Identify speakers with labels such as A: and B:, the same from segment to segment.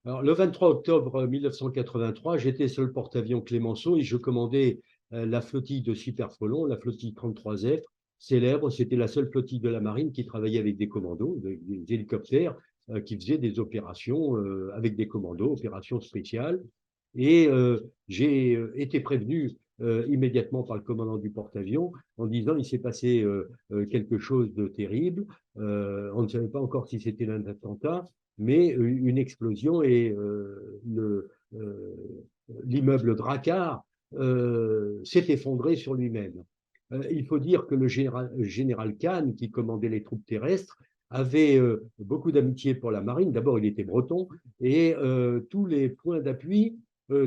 A: Alors, le 23 octobre 1983, j'étais sur le porte-avions Clémenceau et je commandais la flottille de Super Frelon, la flottille 33F, célèbre. C'était la seule flottille de la marine qui travaillait avec des commandos, des hélicoptères, qui faisaient des opérations avec des commandos, opérations spéciales. Et j'ai été prévenu immédiatement par le commandant du porte-avions en disant il s'est passé quelque chose de terrible. On ne savait pas encore si c'était un attentat, mais une explosion et l'immeuble Drakkar s'est effondré sur lui-même. Il faut dire que le général Kahn, qui commandait les troupes terrestres, avait beaucoup d'amitié pour la marine. D'abord, il était breton et tous les points d'appui,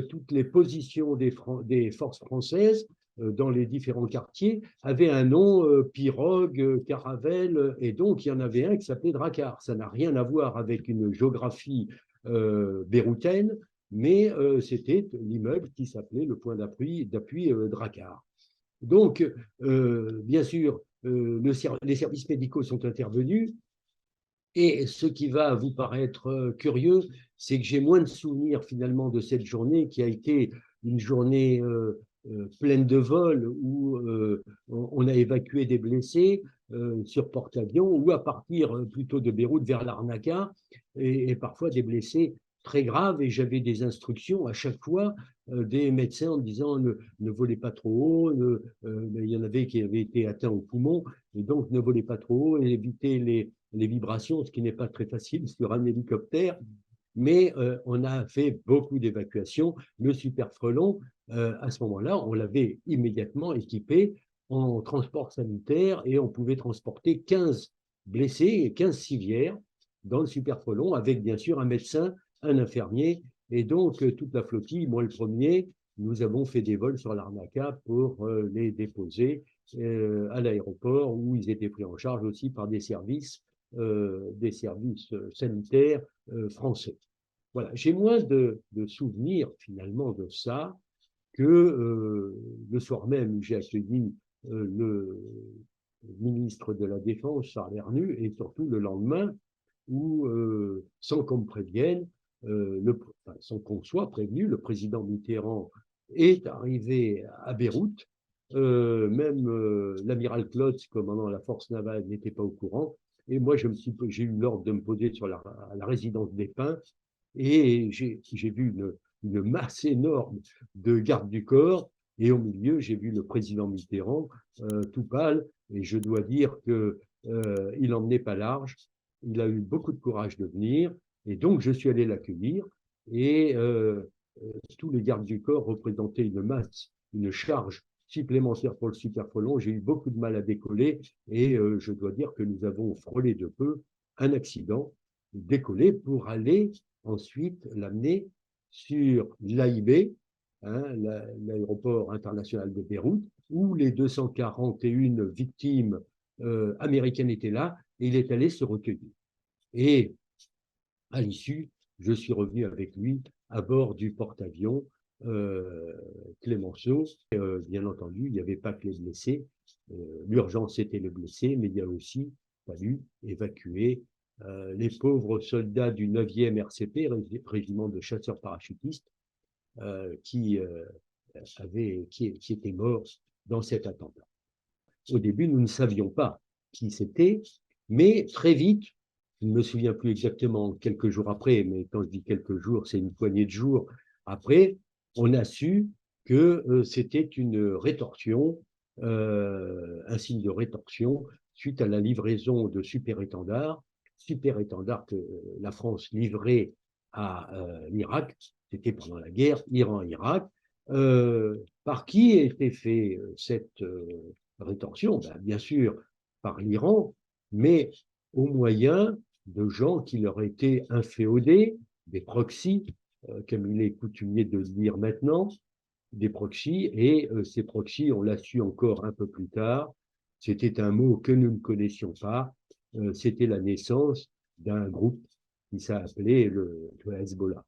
A: toutes les positions des forces françaises dans les différents quartiers avaient un nom, Pirogue, Caravelle, et donc il y en avait un qui s'appelait Drakkar. Ça n'a rien à voir avec une géographie béroutaine, mais c'était l'immeuble qui s'appelait le point d'appui Drakkar. Donc, bien sûr, les services médicaux sont intervenus, et ce qui va vous paraître curieux, c'est que j'ai moins de souvenirs finalement de cette journée qui a été une journée pleine de vols où on a évacué des blessés sur porte-avions ou à partir plutôt de Beyrouth vers Larnaca et parfois des blessés très graves et j'avais des instructions à chaque fois des médecins en disant ne volez pas trop haut, il y en avait qui avaient été atteints au poumon et donc ne volez pas trop haut et évitez les vibrations, ce qui n'est pas très facile sur un hélicoptère, mais on a fait beaucoup d'évacuations. Le Super Frelon, à ce moment-là, on l'avait immédiatement équipé en transport sanitaire et on pouvait transporter 15 blessés et 15 civières dans le Super Frelon avec bien sûr un médecin, un infirmier et donc toute la flottille, moi le premier, nous avons fait des vols sur l'Arnaca pour les déposer à l'aéroport où ils étaient pris en charge aussi par des services sanitaires français. Voilà, j'ai moins de souvenirs finalement de ça que le soir même où j'ai accueilli le ministre de la Défense, Charles Hernu, et surtout le lendemain où, sans qu'on me prévienne, enfin, sans qu'on soit prévenu, le président Mitterrand est arrivé à Beyrouth. Même l'amiral Klotz, commandant la force navale, n'était pas au courant. Et moi, j'ai eu l'ordre de me poser sur la résidence des Pins et j'ai vu une masse énorme de gardes du corps. Et au milieu, j'ai vu le président Mitterrand, tout pâle. Et je dois dire qu'il n'en menait pas large. Il a eu beaucoup de courage de venir. Et donc, je suis allé l'accueillir. Et tous les gardes du corps représentaient une masse, une charge supplémentaire pour le Super Frelon. J'ai eu beaucoup de mal à décoller. Et je dois dire que nous avons frôlé de peu un accident, décoller pour aller ensuite l'amener sur l'AIB, hein, l'aéroport international de Beyrouth, où les 241 victimes américaines étaient là, et il est allé se recueillir. Et à l'issue, je suis revenu avec lui à bord du porte-avions Clémenceau. Bien entendu, il n'y avait pas que les blessés. L'urgence était les blessés, mais il y a aussi fallu évacuer les pauvres soldats du 9e RCP, régiment de chasseurs parachutistes, qui étaient morts dans cet attentat. Au début, nous ne savions pas qui c'était, mais très vite, je ne me souviens plus exactement quelques jours après, mais quand je dis quelques jours, c'est une poignée de jours après, on a su que c'était une rétorsion, un signe de rétorsion suite à la livraison de super-étendards que la France livrait à l'Irak, c'était pendant la guerre Iran-Irak. Par qui était fait cette rétorsion? Ben, bien sûr par l'Iran, mais au moyen de gens qui leur étaient inféodés, des proxys, comme il est coutumier de le dire maintenant, des proxys, et ces proxys, on l'a su encore un peu plus tard, c'était un mot que nous ne connaissions pas, c'était la naissance d'un groupe qui s'appelait le Hezbollah.